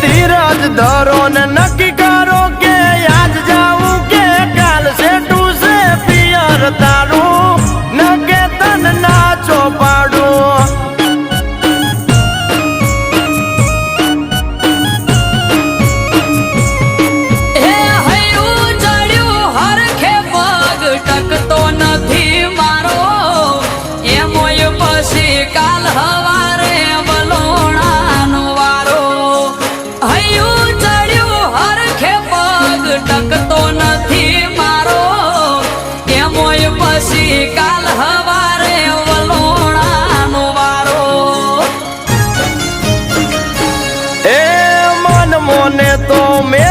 ધીરજ ધરો ને નક્કી કરો કે આજ જાવું કે કાલ સેટું છે પિયર તારું નકે તન નાચો પાડું ટકતો નથી મારો એમોય પછી કાલ હવારે વલોણાનો વારો હૈયું ચડ્યું હરખે પગ ટકતો નથી મારો એમોય પછી કાલ હવારે વલોણાનો વારો એ મન મોને તો મે